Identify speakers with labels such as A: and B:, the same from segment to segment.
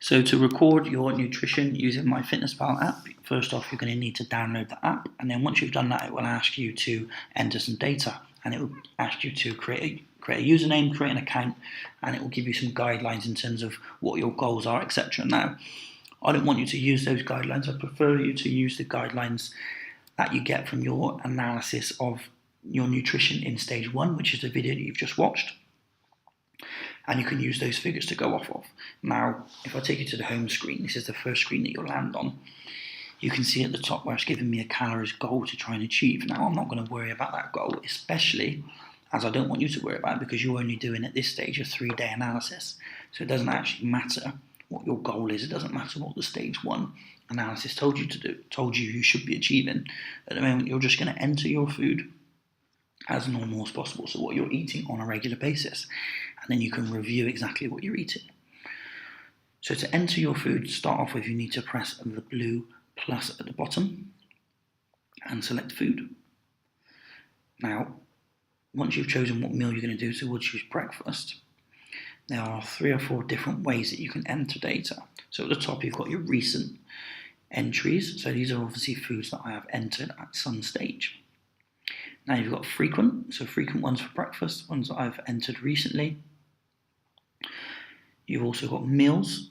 A: So to record your nutrition using MyFitnessPal app, first off you're going to need to download the app, and then once you've done that it will ask you to enter some data, and it will ask you to create a username, create an account, and it will give you some guidelines in terms of what your goals are, etc. Now, I don't want you to use those guidelines. I prefer you to use the guidelines that you get from your analysis of your nutrition in stage 1, which is the video that you've just watched. And you can use those figures to go off of. Now, if I take you to the home screen, this is the first screen that you'll land on. You can see at the top where it's giving me a calories goal to try and achieve. Now, I'm not going to worry about that goal, especially as I don't want you to worry about it, because you're only doing at this stage a 3-day analysis. So it doesn't actually matter what your goal is. It doesn't matter what the stage 1 analysis told you to do, told you should be achieving. At the moment, you're just going to enter your food as normal as possible, so what you're eating on a regular basis, and then you can review exactly what you're eating. So to enter your food, to start off with, you need to press the blue plus at the bottom and select food. Now, once you've chosen what meal you're going to do, so we'll choose breakfast, there are 3 or 4 different ways that you can enter data. So at the top you've got your recent entries, so these are obviously foods that I have entered at some stage. Now you've got frequent, so frequent ones for breakfast, ones that I've entered recently. You've also got meals,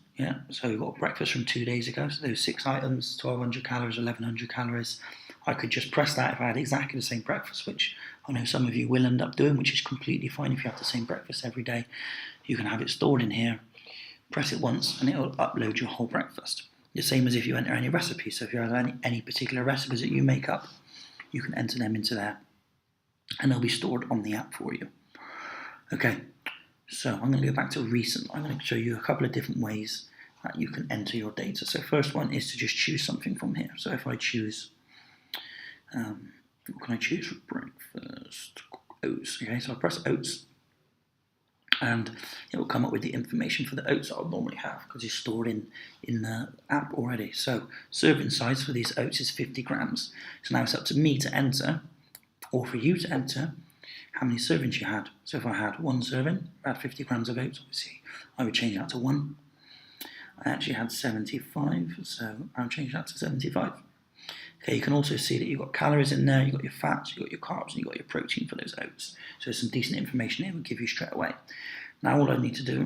A: so you've got breakfast from 2 days ago, so those 6 items, 1200 calories, 1100 calories. I could just press that if I had exactly the same breakfast, which I know some of you will end up doing, which is completely fine. If you have the same breakfast every day, you can have it stored in here, press it once, and it'll upload your whole breakfast. The same as if you enter any recipes, so if you have any particular recipes that you make up, you can enter them into there, and they'll be stored on the app for you. Okay, so I'm going to go back to recent. I'm going to show you a couple of different ways that you can enter your data. So first one is to just choose something from here. So if I choose, what can I choose for breakfast? Oats. Okay, so I'll press oats, and it will come up with the information for the oats that I'll normally have, because it's stored in the app already. So serving size for these oats is 50 grams. So now it's up to me to enter, or for you to enter, how many servings you had. So if I had 1 serving, I had 50 grams of oats, obviously I would change that to 1. I actually had 75, so I'll change that to 75. Okay, you can also see that you've got calories in there, you've got your fats, you've got your carbs, and you've got your protein for those oats. So there's some decent information here we'll give you straight away. Now all I need to do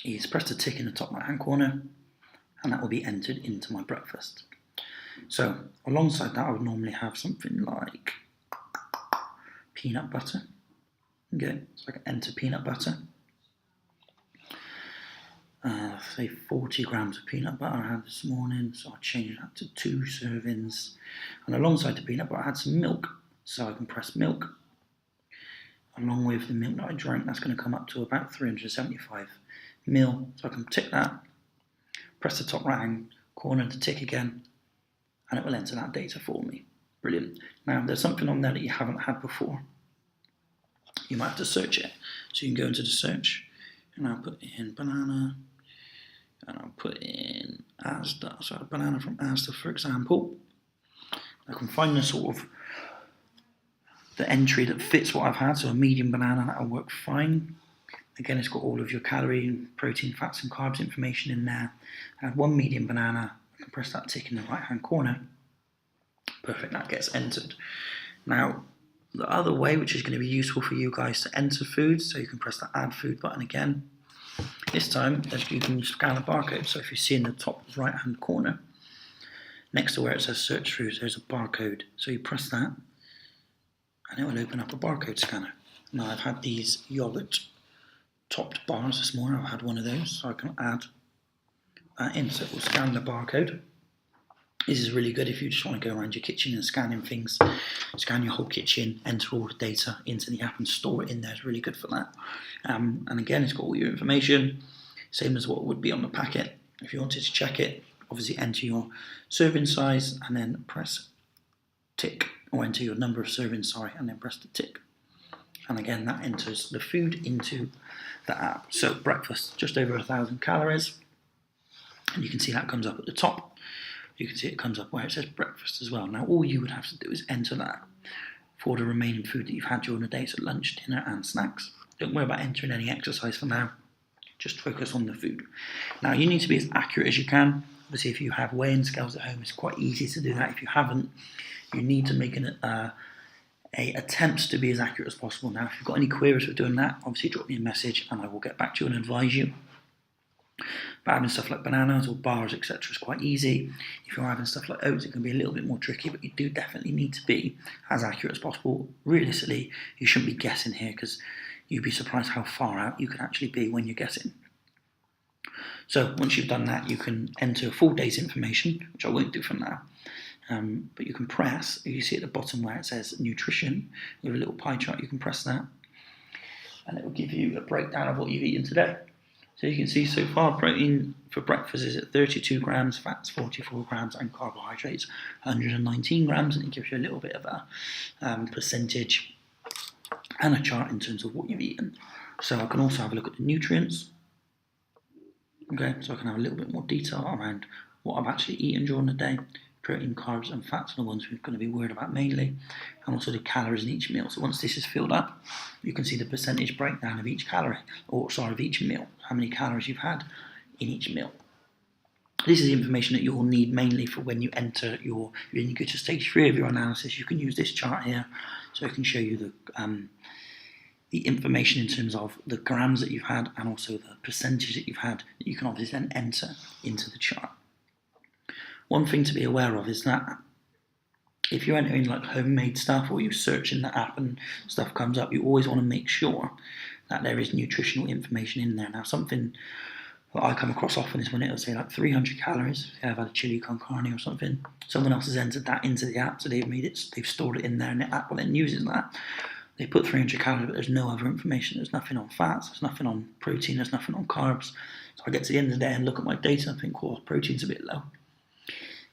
A: is press the tick in the top right hand corner, and that will be entered into my breakfast. So alongside that I would normally have something like peanut butter. Okay, so I can enter peanut butter. Say 40 grams of peanut butter I had this morning, so I'll change that to 2 servings. And alongside the peanut butter I had some milk, so I can press milk. Along with the milk that I drank, that's going to come up to about 375 ml. So I can tick that, press the top right hand corner to tick again, and it will enter that data for me. Brilliant. Now there's something on there that you haven't had before. You might have to search it. So you can go into the search, and I'll put in banana, and I'll put in Asda, so a banana from Asda for example. I can find the sort of the entry that fits what I've had, so a medium banana, that'll work fine. Again, it's got all of your calorie, protein, fats and carbs information in there. I had 1 medium banana, I can press that tick in the right hand corner. Perfect, that gets entered. Now, the other way, which is going to be useful for you guys to enter foods, so you can press the add food button again. This time, you can scan a barcode. So if you see in the top right hand corner, next to where it says search foods, there's a barcode. So you press that, and it will open up a barcode scanner. Now I've had these yogurt topped bars this morning. I've had one of those, so I can add that in. So it will scan the barcode. This is really good if you just want to go around your kitchen and scanning things, scan your whole kitchen, enter all the data into the app and store it in there. It's really good for that. And again, it's got all your information, same as what would be on the packet. If you wanted to check it, obviously enter your serving size and then press tick, or enter your number of servings, sorry, and then press the tick. And again, that enters the food into the app. So breakfast, just over 1,000 calories. And you can see that comes up at the top. You can see it comes up where it says breakfast as well. Now all you would have to do is enter that for the remaining food that you've had during the day, so lunch, dinner and snacks. Don't worry about entering any exercise for now. Just focus on the food. Now, you need to be as accurate as you can. Obviously, if you have weighing scales at home, it's quite easy to do that. If you haven't, you need to make an attempt to be as accurate as possible. Now, if you've got any queries with doing that, obviously drop me a message and I will get back to you and advise you. But having stuff like bananas or bars, etc. is quite easy. If you're having stuff like oats, it can be a little bit more tricky, but you do definitely need to be as accurate as possible. Realistically, you shouldn't be guessing here because you'd be surprised how far out you can actually be when you're guessing. So once you've done that, you can enter a full day's information, which I won't do for now. But you can press, you see at the bottom where it says nutrition, with a little pie chart, you can press that, and it will give you a breakdown of what you've eaten today. So you can see so far, protein for breakfast is at 32 grams, fats 44 grams, and carbohydrates 119 grams, and it gives you a little bit of a percentage and a chart in terms of what you've eaten. So I can also have a look at the nutrients. Okay, so I can have a little bit more detail around what I've actually eaten during the day. Protein, carbs, and fats are the ones we're going to be worried about mainly, and also the calories in each meal. So once this is filled up, you can see the percentage breakdown of each of each meal, how many calories you've had in each meal. This is the information that you'll need mainly for when you enter when you go to stage 3 of your analysis. You can use this chart here, so it can show you the information in terms of the grams that you've had and also the percentage that you've had that you can obviously then enter into the chart. One thing to be aware of is that if you're entering like homemade stuff or you search in the app and stuff comes up, you always want to make sure that there is nutritional information in there. Now, something that I come across often is when it'll say like 300 calories. If I've had a chili con carne or something, someone else has entered that into the app, so they've stored it in there, and the app will then uses that. They put 300 calories, but there's no other information. There's nothing on fats, there's nothing on protein, there's nothing on carbs. So I get to the end of the day and look at my data and think, well, protein's a bit low.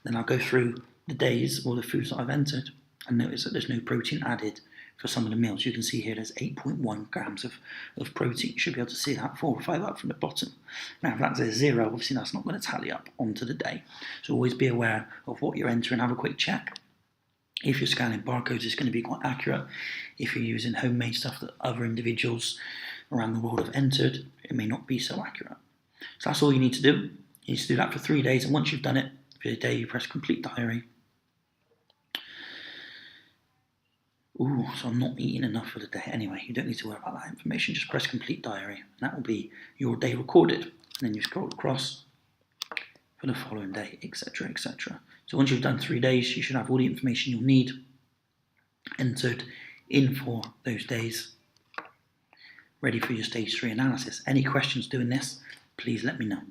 A: Then I'll go through the days or the foods that I've entered and notice that there's no protein added for some of the meals. You can see here there's 8.1 grams of protein. You should be able to see that 4 or 5 up from the bottom. Now, if that's a 0, obviously that's not going to tally up onto the day. So always be aware of what you're entering. Have a quick check. If you're scanning barcodes, it's going to be quite accurate. If you're using homemade stuff that other individuals around the world have entered, it may not be so accurate. So that's all you need to do. You need to do that for 3 days, and once you've done it, for the day you press complete diary. So I'm not eating enough for the day. Anyway, you don't need to worry about that information. Just press complete diary, and that will be your day recorded. And then you scroll across for the following day, etc., etc. So once you've done 3 days, you should have all the information you'll need entered in for those days, ready for your stage 3 analysis. Any questions doing this, please let me know.